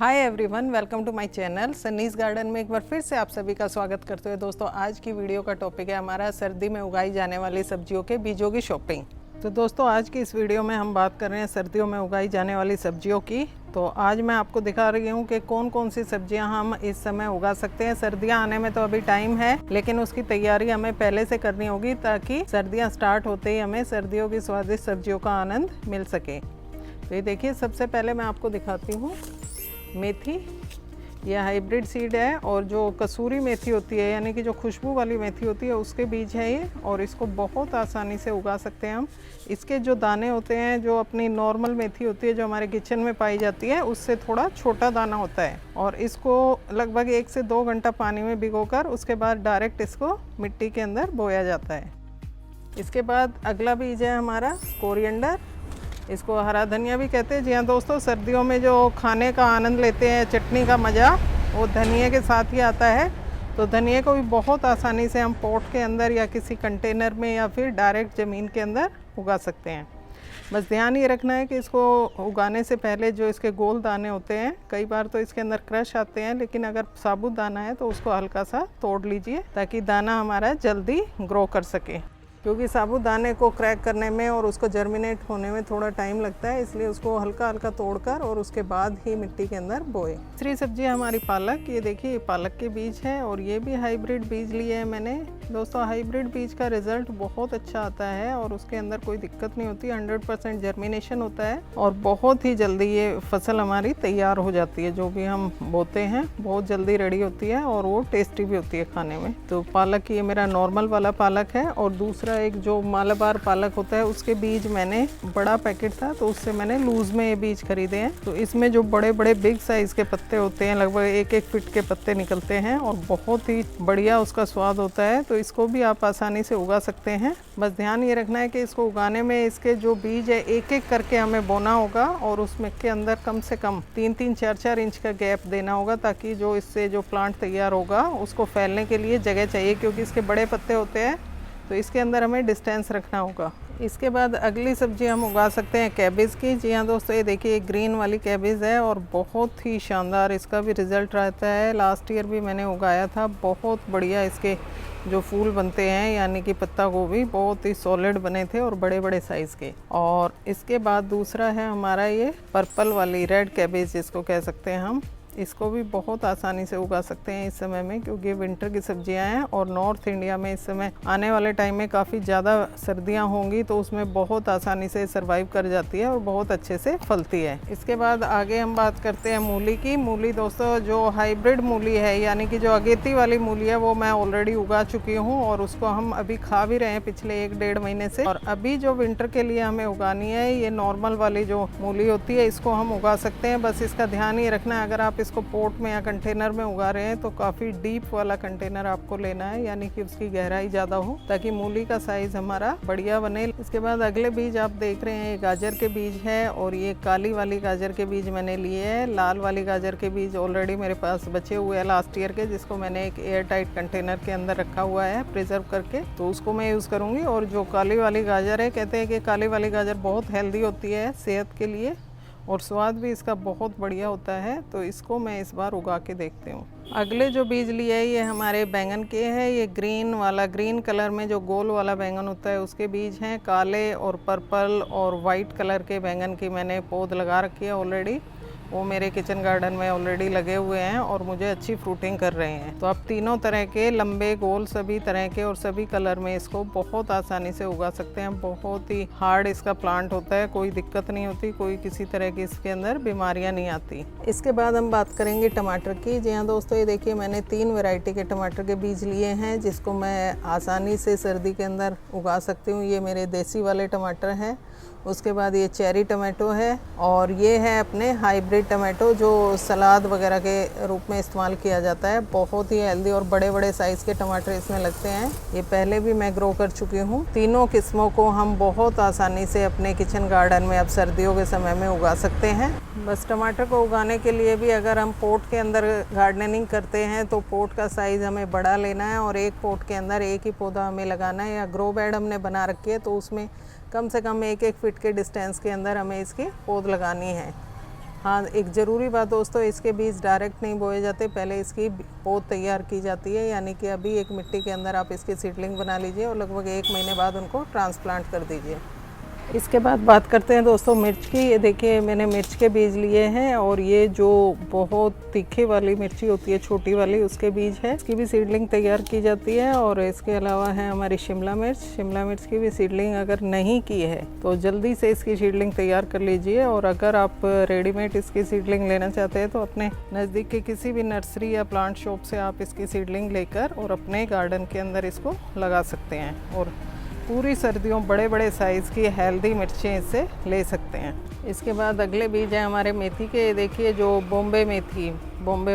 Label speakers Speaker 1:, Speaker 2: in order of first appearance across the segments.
Speaker 1: Hi everyone, welcome to my channel Sunny's garden में एक बार फिर से आप सभी का स्वागत करते हुए दोस्तों आज की वीडियो का टॉपिक है हमारा सर्दी में उगाई जाने वाली सब्जियों के बीजों की शॉपिंग। तो दोस्तों आज की इस वीडियो में हम बात कर रहे हैं सर्दियों में उगाई जाने वाली सब्जियों की। तो आज मैं आपको दिखा रही हूँ कि कौन कौन सी सब्जियाँ हम इस समय उगा सकते हैं। सर्दियाँ आने में तो अभी टाइम है, लेकिन उसकी तैयारी हमें पहले से करनी होगी ताकि सर्दियाँ स्टार्ट होते ही हमें सर्दियों की स्वादिष्ट सब्जियों का आनंद मिल सके। तो ये देखिए, सबसे पहले मैं आपको दिखाती हूँ मेथी। यह हाइब्रिड सीड है और जो कसूरी मेथी होती है यानी कि जो खुशबू वाली मेथी होती है उसके बीज है ये, और इसको बहुत आसानी से उगा सकते हैं हम। इसके जो दाने होते हैं, जो अपनी नॉर्मल मेथी होती है जो हमारे किचन में पाई जाती है, उससे थोड़ा छोटा दाना होता है, और इसको लगभग 1 से 2 घंटा पानी में भिगोकर उसके बाद डायरेक्ट इसको मिट्टी के अंदर बोया जाता है। इसके बाद अगला बीज है हमारा कोरिएंडर। इसको हरा धनिया भी कहते हैं। जी हाँ दोस्तों, सर्दियों में जो खाने का आनंद लेते हैं, चटनी का मज़ा वो धनिया के साथ ही आता है। तो धनिया को भी बहुत आसानी से हम पॉट के अंदर या किसी कंटेनर में या फिर डायरेक्ट ज़मीन के अंदर उगा सकते हैं। बस ध्यान ये रखना है कि इसको उगाने से पहले जो इसके गोल दाने होते हैं, कई बार तो इसके अंदर क्रश आते हैं, लेकिन अगर साबुत दाना है तो उसको हल्का सा तोड़ लीजिए ताकि दाना हमारा जल्दी ग्रो कर सके, क्योंकि साबुत दाने को क्रैक करने में और उसको जर्मिनेट होने में थोड़ा टाइम लगता है, इसलिए उसको हल्का हल्का तोड़कर और उसके बाद ही मिट्टी के अंदर बोए। तीसरी सब्जी है हमारी पालक। ये देखिए, ये पालक के बीज है और ये भी हाइब्रिड बीज लिए हैं मैंने। दोस्तों हाइब्रिड बीज का रिजल्ट बहुत अच्छा आता है और उसके अंदर कोई दिक्कत नहीं होती, 100% जर्मिनेशन होता है और बहुत ही जल्दी ये फसल हमारी तैयार हो जाती है। जो भी हम बोते हैं बहुत जल्दी रेडी होती है और वो टेस्टी भी होती है खाने में। तो पालक ये मेरा नॉर्मल वाला पालक है, और दूसरा एक जो मालाबार पालक होता है उसके बीज मैंने, बड़ा पैकेट था तो उससे मैंने लूज में ये बीज खरीदे हैं। तो इसमें जो बड़े बड़े बिग साइज के पत्ते होते हैं, लगभग 1-1 फीट के पत्ते निकलते हैं और बहुत ही बढ़िया उसका स्वाद होता है। तो इसको भी आप आसानी से उगा सकते हैं। बस ध्यान ये रखना है कि इसको उगाने में इसके जो बीज है एक एक करके हमें बोना होगा और उसमें के अंदर कम से कम 3-3, 4-4 इंच का गैप देना होगा, ताकि जो इससे जो प्लांट तैयार होगा उसको फैलने के लिए जगह चाहिए, क्योंकि इसके बड़े पत्ते होते हैं तो इसके अंदर हमें डिस्टेंस रखना होगा। इसके बाद अगली सब्जी हम उगा सकते हैं कैबेज की। जी हाँ दोस्तों, ये देखिए ग्रीन वाली कैबेज है और बहुत ही शानदार इसका भी रिज़ल्ट रहता है। लास्ट ईयर भी मैंने उगाया था, बहुत बढ़िया इसके जो फूल बनते हैं, यानी कि पत्ता गोभी बहुत ही सॉलिड बने थे और बड़े बड़े साइज़ के। और इसके बाद दूसरा है हमारा ये पर्पल वाली रेड कैबेज जिसको कह सकते हैं हम। इसको भी बहुत आसानी से उगा सकते हैं इस समय में, क्योंकि विंटर की सब्जियां हैं और नॉर्थ इंडिया में इस समय आने वाले टाइम में काफ़ी ज़्यादा सर्दियां होंगी, तो उसमें बहुत आसानी से सर्वाइव कर जाती है और बहुत अच्छे से फलती है। इसके बाद आगे हम बात करते हैं मूली की। मूली दोस्तों जो हाइब्रिड मूली है, यानी कि जो अगेती वाली मूली है, वो मैं ऑलरेडी उगा चुकी हूँ और उसको हम अभी खा भी रहे हैं पिछले 1-1.5 महीने से। और अभी जो विंटर के लिए हमें उगानी है, ये नॉर्मल वाली जो मूली होती है, इसको हम उगा सकते हैं। बस इसका ध्यान ये रखना है, अगर आप इसको पोट में या कंटेनर में उगा रहे हैं तो काफ़ी डीप वाला कंटेनर आपको लेना है, यानी कि उसकी गहराई ज़्यादा हो, ताकि मूली का साइज़ हमारा बढ़िया बने। इसके बाद अगले बीज आप देख रहे हैं, ये गाजर के बीज है और ये काली वाली गाजर के बीज मैंने लिए हैं। लाल वाली गाजर के बीज ऑलरेडी मेरे पास बचे हुए हैं लास्ट ईयर के, जिसको मैंने एक एयर टाइट कंटेनर के अंदर रखा हुआ है प्रिजर्व करके, तो उसको मैं यूज़ करूँगी। और जो काली वाली गाजर है, कहते हैं कि काली वाली गाजर बहुत हेल्दी होती है सेहत के लिए और स्वाद भी इसका बहुत बढ़िया होता है, तो इसको मैं इस बार उगा के देखती हूँ। अगले जो बीज लिए है ये हमारे बैंगन के हैं। ये ग्रीन कलर में जो गोल वाला बैंगन होता है उसके बीज हैं। काले और पर्पल और वाइट कलर के बैंगन की मैंने पौध लगा रखी है ऑलरेडी, वो मेरे किचन गार्डन में ऑलरेडी लगे हुए हैं और मुझे अच्छी फ्रूटिंग कर रहे हैं। तो आप तीनों तरह के, लंबे गोल सभी तरह के और सभी कलर में इसको बहुत आसानी से उगा सकते हैं। बहुत ही हार्ड इसका प्लांट होता है, कोई दिक्कत नहीं होती, कोई किसी तरह की इसके अंदर बीमारियां नहीं आती। इसके बाद हम बात करेंगे टमाटर की। जी हाँ दोस्तों, ये देखिए मैंने 3 वैरायटी के टमाटर के बीज लिए हैं, जिसको मैं आसानी से सर्दी के अंदर उगा सकती हूँ। ये मेरे देसी वाले टमाटर हैं। उसके बाद ये चेरी टमाटो है और ये है अपने हाइब्रिड टमाटो जो सलाद वगैरह के रूप में इस्तेमाल किया जाता है। बहुत ही हेल्दी और बड़े बड़े साइज़ के टमाटर इसमें लगते हैं। ये पहले भी मैं ग्रो कर चुकी हूँ। तीनों किस्मों को हम बहुत आसानी से अपने किचन गार्डन में अब सर्दियों के समय में उगा सकते हैं। बस टमाटर को उगाने के लिए भी अगर हम पोट के अंदर गार्डनिंग करते हैं तो पोट का साइज़ हमें बड़ा लेना है और एक पोट के अंदर एक ही पौधा हमें लगाना है। या ग्रो बेड हमने बना रखी है तो उसमें कम से कम 1-1 फीट के डिस्टेंस के अंदर हमें इसकी पौध लगानी है। हाँ, एक ज़रूरी बात दोस्तों, इसके बीज डायरेक्ट नहीं बोए जाते, पहले इसकी पौध तैयार की जाती है। यानी कि अभी एक मिट्टी के अंदर आप इसकी सीडलिंग बना लीजिए और लगभग 1 महीने बाद उनको ट्रांसप्लांट कर दीजिए। इसके बाद बात करते हैं दोस्तों मिर्च की। ये देखिए मैंने मिर्च के बीज लिए हैं और ये जो बहुत तीखे वाली मिर्ची होती है छोटी वाली, उसके बीज है। इसकी भी सीडलिंग तैयार की जाती है। और इसके अलावा है हमारी शिमला मिर्च की भी सीडलिंग अगर नहीं की है तो जल्दी से इसकी सीडलिंग तैयार कर लीजिए। और अगर आप रेडीमेड इसकी सीडलिंग लेना चाहते हैं तो अपने नज़दीक के किसी भी नर्सरी या प्लांट शॉप से आप इसकी सीडलिंग लेकर और अपने गार्डन के अंदर इसको लगा सकते हैं। और पूरी सर्दियों बड़े बड़े साइज़ की हेल्दी मिर्चें इससे ले सकते हैं। इसके बाद अगले बीज हैं हमारे मेथी के। देखिए जो बॉम्बे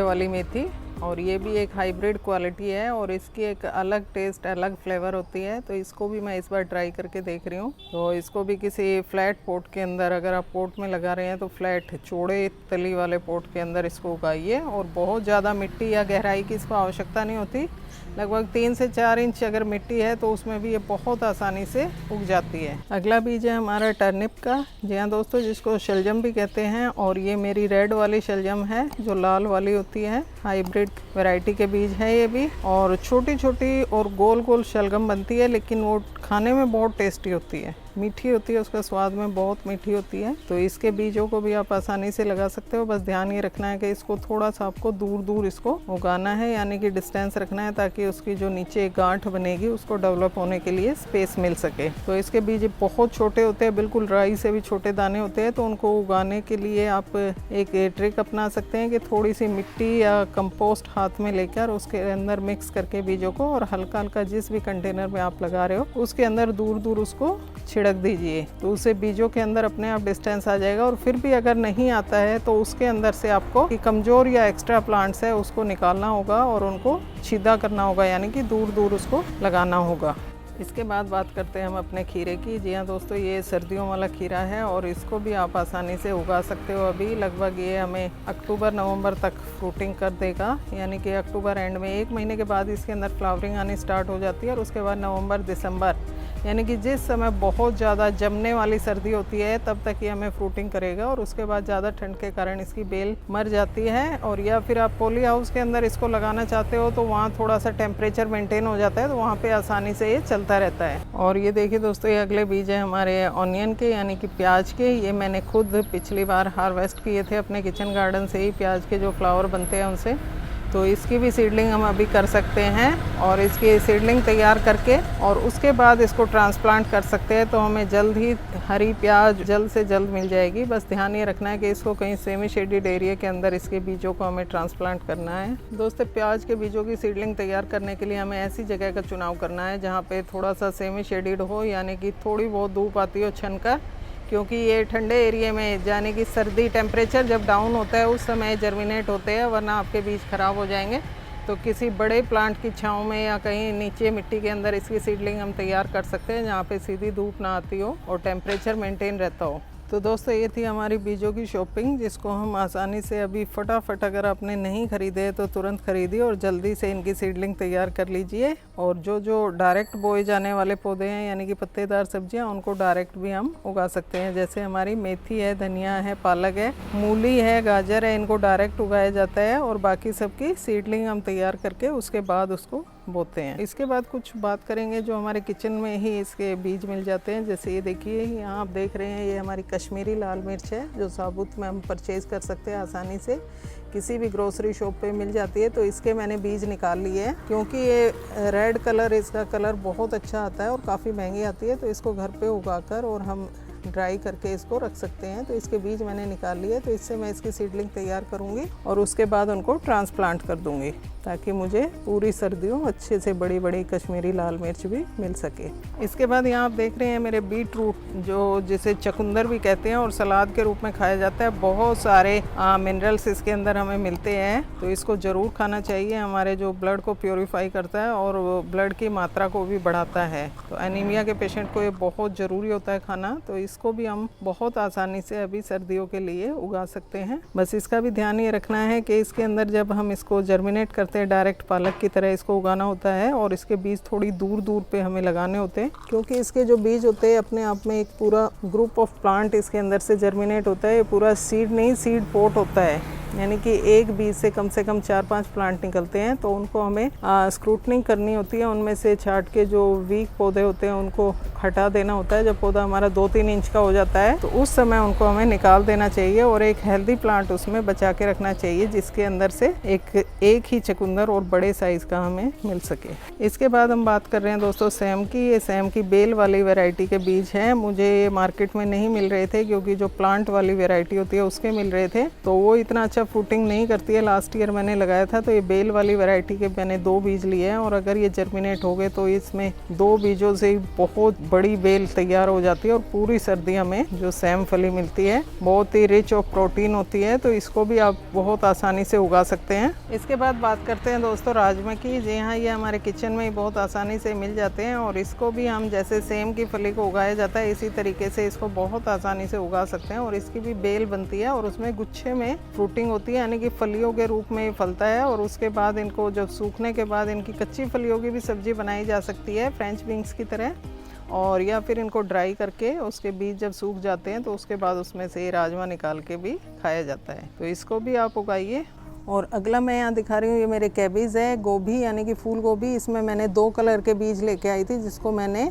Speaker 1: वाली मेथी, और ये भी एक हाइब्रिड क्वालिटी है और इसकी एक अलग टेस्ट, अलग फ्लेवर होती है। तो इसको भी मैं इस बार ट्राई करके देख रही हूँ। तो इसको भी किसी फ्लैट पॉट के अंदर, अगर आप पॉट में लगा रहे हैं तो फ्लैट चौड़े तली वाले पॉट के अंदर इसको उगाइए। और बहुत ज़्यादा मिट्टी या गहराई की इसको आवश्यकता नहीं होती। लगभग 3 से 4 इंच अगर मिट्टी है तो उसमें भी ये बहुत आसानी से उग जाती है। अगला बीज है हमारा टर्निप का। जी हाँ दोस्तों, जिसको शलजम भी कहते हैं। और ये मेरी रेड वाली शलजम है जो लाल वाली होती है, हाइब्रिड वैरायटी के बीज है ये भी। और छोटी छोटी और गोल गोल शलगम बनती है, लेकिन वो खाने में बहुत टेस्टी होती है, मीठी होती है, उसका स्वाद में बहुत मीठी होती है। तो इसके बीजों को भी आप आसानी से लगा सकते हो। बस ध्यान ये रखना है कि इसको थोड़ा सा आपको दूर दूर इसको उगाना है, यानी कि डिस्टेंस रखना है, ताकि उसकी जो नीचे गांठ बनेगी उसको डेवलप होने के लिए स्पेस मिल सके। तो इसके बीज बहुत छोटे होते हैं, बिल्कुल राई से भी छोटे दाने होते हैं। तो उनको उगाने के लिए आप एक ट्रिक अपना सकते हैं कि थोड़ी सी मिट्टी या कंपोस्ट हाथ में लेकर उसके अंदर मिक्स करके बीजों को, और हल्का हल्का जिस भी कंटेनर में आप लगा रहे हो उसके अंदर दूर दूर उसको छिड़क दीजिए। तो उससे बीजों के अंदर अपने आप डिस्टेंस आ जाएगा। और फिर भी अगर नहीं आता है तो उसके अंदर से आपको कमज़ोर या एक्स्ट्रा प्लांट्स है उसको निकालना होगा और उनको सीधा करना होगा, यानी कि दूर दूर उसको लगाना होगा। इसके बाद बात करते हैं हम अपने खीरे की। जी हाँ दोस्तों, ये सर्दियों वाला खीरा है और इसको भी आप आसानी से उगा सकते हो। अभी लगभग ये हमें अक्टूबर नवंबर तक फ्रूटिंग कर देगा, यानी कि अक्टूबर एंड में 1 महीने के बाद इसके अंदर फ्लावरिंग आनी स्टार्ट हो जाती है। और उसके बाद नवंबर दिसंबर, यानी कि जिस समय बहुत ज़्यादा जमने वाली सर्दी होती है तब तक ये हमें फ्रूटिंग करेगा। और उसके बाद ज़्यादा ठंड के कारण इसकी बेल मर जाती है। और या फिर आप पॉली हाउस के अंदर इसको लगाना चाहते हो तो वहाँ थोड़ा सा टेम्परेचर मेंटेन हो जाता है, तो वहाँ पे आसानी से ये चलता रहता है। और ये देखिए दोस्तों, ये अगले बीज है हमारे ऑनियन के, यानी कि प्याज के। ये मैंने खुद पिछली बार हार्वेस्ट किए थे अपने किचन गार्डन से ही, प्याज के जो फ्लावर बनते हैं उनसे। तो इसकी भी सीडलिंग हम अभी कर सकते हैं और इसकी सीडलिंग तैयार करके और उसके बाद इसको ट्रांसप्लांट कर सकते हैं। तो हमें जल्द ही हरी प्याज जल्द से जल्द मिल जाएगी। बस ध्यान ये रखना है कि इसको कहीं सेमी शेडेड एरिया के अंदर इसके बीजों को हमें ट्रांसप्लांट करना है। दोस्तों, प्याज के बीजों की सीडलिंग तैयार करने के लिए हमें ऐसी जगह का चुनाव करना है जहाँ पे थोड़ा सा सेमी शेडेड हो, यानी कि थोड़ी बहुत धूप आती हो छनकर, क्योंकि ये ठंडे एरिया में, यानी कि सर्दी टेम्परेचर जब डाउन होता है उस समय जर्मिनेट होते हैं, वरना आपके बीज खराब हो जाएंगे। तो किसी बड़े प्लांट की छांव में या कहीं नीचे मिट्टी के अंदर इसकी सीडलिंग हम तैयार कर सकते हैं, जहाँ पे सीधी धूप ना आती हो और टेम्परेचर मेंटेन रहता हो। तो दोस्तों, ये थी हमारी बीजों की शॉपिंग, जिसको हम आसानी से अभी फटाफट, अगर आपने नहीं खरीदे तो तुरंत खरीदिए और जल्दी से इनकी सीडलिंग तैयार कर लीजिए। और जो डायरेक्ट बोए जाने वाले पौधे हैं, यानी कि पत्तेदार सब्जियां, उनको डायरेक्ट भी हम उगा सकते हैं। जैसे हमारी मेथी है, धनिया है, पालक है, मूली है, गाजर है, इनको डायरेक्ट उगाया जाता है। और बाकी सबकी सीडलिंग हम तैयार करके उसके बाद उसको बोते हैं। इसके बाद कुछ बात करेंगे जो हमारे किचन में ही इसके बीज मिल जाते हैं। जैसे ये देखिए, यहाँ आप देख रहे हैं, ये हमारी कश्मीरी लाल मिर्च है जो साबुत में हम परचेज़ कर सकते हैं आसानी से, किसी भी ग्रोसरी शॉप पे मिल जाती है। तो इसके मैंने बीज निकाल लिए हैं, क्योंकि ये रेड कलर, इसका कलर बहुत अच्छा आता है और काफ़ी महंगी आती है। तो इसको घर पे उगाकर और हम ड्राई करके इसको रख सकते हैं। तो इसके बीज मैंने निकाल लिए। तो इससे मैं इसकी सीडलिंग तैयार करूँगी और उसके बाद उनको ट्रांसप्लांट कर दूँगी, ताकि मुझे पूरी सर्दियों अच्छे से बड़ी बड़ी कश्मीरी लाल मिर्च भी मिल सके। इसके बाद यहाँ आप देख रहे हैं मेरे बीट रूट, जो जिसे चकुंदर भी कहते हैं और सलाद के रूप में खाया जाता है। बहुत सारे मिनरल्स इसके अंदर हमें मिलते हैं, तो इसको ज़रूर खाना चाहिए। हमारे जो ब्लड को प्योरीफाई करता है और ब्लड की मात्रा को भी बढ़ाता है। तो एनीमिया के पेशेंट को ये बहुत ज़रूरी होता है खाना। तो इसको भी हम बहुत आसानी से अभी सर्दियों के लिए उगा सकते हैं। बस इसका भी ध्यान ये रखना है कि इसके अंदर जब हम इसको जर्मिनेट करते हैं डायरेक्ट पालक की तरह इसको उगाना होता है और इसके बीज थोड़ी दूर दूर पे हमें लगाने होते हैं, क्योंकि इसके जो बीज होते हैं अपने आप में एक पूरा ग्रुप ऑफ प्लांट इसके अंदर से जर्मिनेट होता है। ये पूरा सीड नहीं, सीड पोट होता है, यानी कि एक बीज से कम 4-5 प्लांट निकलते हैं। तो उनको हमें स्क्रूटनिंग करनी होती है, उनमें से छांट के जो वीक पौधे होते हैं उनको हटा देना होता है। जब पौधा हमारा 2-3 इंच का हो जाता है तो उस समय उनको हमें निकाल देना चाहिए और एक हेल्दी प्लांट उसमें बचा के रखना चाहिए, जिसके अंदर से एक ही चकुंदर और बड़े साइज का हमें मिल सके। इसके बाद हम बात कर रहे हैं दोस्तों सैम की। ये सैम की बेल वाली वैरायटी के बीज हैं। मुझे ये मार्केट में नहीं मिल रहे थे, क्योंकि जो प्लांट वाली वैरायटी होती है उसके मिल रहे थे, तो वो इतना अच्छा फ्रूटिंग नहीं करती है। लास्ट ईयर मैंने लगाया था, तो ये बेल वाली वैरायटी के मैंने 2 बीज लिए हैं, और अगर ये जर्मिनेट हो गए तो इसमें 2 बीजों से बहुत बड़ी बेल तैयार हो जाती है। और पूरी सर्दी हमें जो सैम फली मिलती है बहुत ही रिच ऑफ प्रोटीन होती है, तो इसको भी आप बहुत आसानी से उगा सकते हैं। इसके बाद बात करते हैं दोस्तों राजमा की। जी हाँ, ये हमारे किचन में ही बहुत आसानी से मिल जाते हैं, और इसको भी हम जैसे सेम की फली को उगाया जाता है इसी तरीके से इसको बहुत आसानी से उगा सकते हैं। और इसकी भी बेल बनती है और उसमें गुच्छे में फ्रूटिंग होती है, यानी कि फलियों के रूप में फलता है। और उसके बाद इनको जब सूखने के बाद इनकी कच्ची फलियों की भी सब्जी बनाई जा सकती है फ्रेंच बीन्स की तरह, और या फिर इनको ड्राई करके उसके बीज जब सूख जाते हैं तो उसके बाद उसमें से राजमा निकाल के भी खाया जाता है। तो इसको भी आप उगाइए। और अगला मैं यहाँ दिखा रही हूँ, ये मेरे कैबेज है, गोभी यानी कि फूल गोभी। इसमें मैंने 2 कलर के बीज लेके आई थी, जिसको मैंने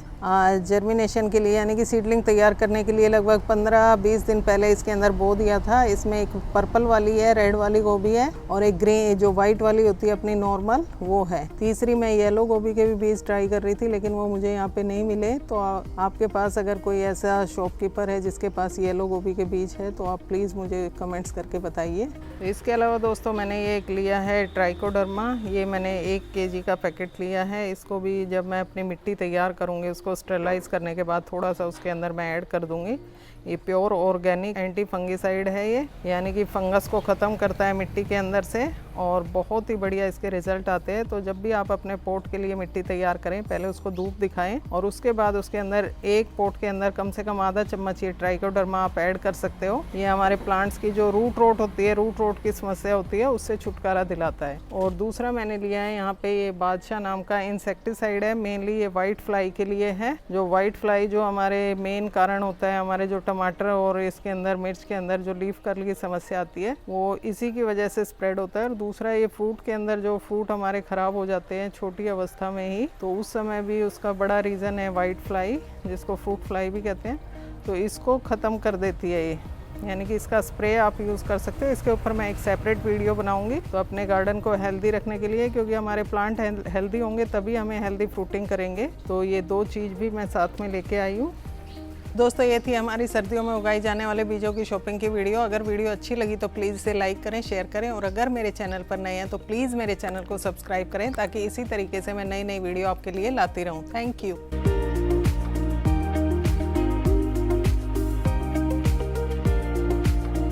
Speaker 1: जर्मिनेशन के लिए यानी कि सीडलिंग तैयार करने के लिए लगभग 15-20 दिन पहले इसके अंदर बो दिया था। इसमें एक पर्पल वाली है, रेड वाली गोभी है, और एक ग्रीन जो वाइट वाली होती है अपनी नॉर्मल वो है। तीसरी मैं येलो गोभी के भी बीज ट्राई कर रही थी, लेकिन वो मुझे यहाँ पे नहीं मिले। तो आपके पास अगर कोई ऐसा शॉपकीपर है जिसके पास येलो गोभी के बीज है तो आप प्लीज़ मुझे कमेंट्स करके बताइए। इसके अलावा दोस्तों मैंने ये एक लिया है ट्राइकोडर्मा। ये मैंने 1 kg का पैकेट लिया है। इसको भी जब मैं अपनी मिट्टी तैयार करूँगी उसको स्टेरलाइज करने के बाद थोड़ा सा उसके अंदर मैं ऐड कर दूँगी। ये प्योर ऑर्गेनिक एंटी फंगिसाइड है ये, यानी कि फंगस को ख़त्म करता है मिट्टी के अंदर से, और बहुत ही बढ़िया इसके रिजल्ट आते हैं। तो जब भी आप अपने पोट के लिए मिट्टी तैयार करें पहले उसको धूप दिखाएं, और उसके बाद उसके अंदर एक पोट के अंदर कम से कम आधा चम्मच ये ट्राइकोडर्मा आप ऐड कर सकते हो। ये हमारे प्लांट्स की जो रूट रोट होती है, रूट रोट की समस्या होती है, उससे छुटकारा दिलाता है। और दूसरा मैंने लिया है यहाँ पे ये बादशाह नाम का इंसेक्टिसाइड है। मेनली ये वाइट फ्लाई के लिए है। जो वाइट फ्लाई जो हमारे मेन कारण होता है, हमारे जो टमाटर और इसके अंदर मिर्च के अंदर जो लीफ कर्ल की समस्या आती है वो इसी की वजह से स्प्रेड होता है। और दूसरा ये फ्रूट के अंदर जो फ्रूट हमारे ख़राब हो जाते हैं छोटी अवस्था में ही, तो उस समय भी उसका बड़ा रीज़न है वाइट फ्लाई, जिसको फ्रूट फ्लाई भी कहते हैं। तो इसको ख़त्म कर देती है ये, यानी कि इसका स्प्रे आप यूज़ कर सकते हो। इसके ऊपर मैं एक सेपरेट वीडियो बनाऊंगी। तो अपने गार्डन को हेल्दी रखने के लिए, क्योंकि हमारे प्लांट हेल्दी होंगे तभी हमें हेल्दी फ्रूटिंग करेंगे, तो ये 2 चीज़ भी मैं साथ में लेके आई हूँ। दोस्तों ये थी हमारी सर्दियों में उगाई जाने वाले बीजों की शॉपिंग की वीडियो। अगर वीडियो अच्छी लगी तो प्लीज़ इसे लाइक करें, शेयर करें, और अगर मेरे चैनल पर नए हैं तो प्लीज़ मेरे चैनल को सब्सक्राइब करें, ताकि इसी तरीके से मैं नई वीडियो आपके लिए लाती रहूं। Thank you.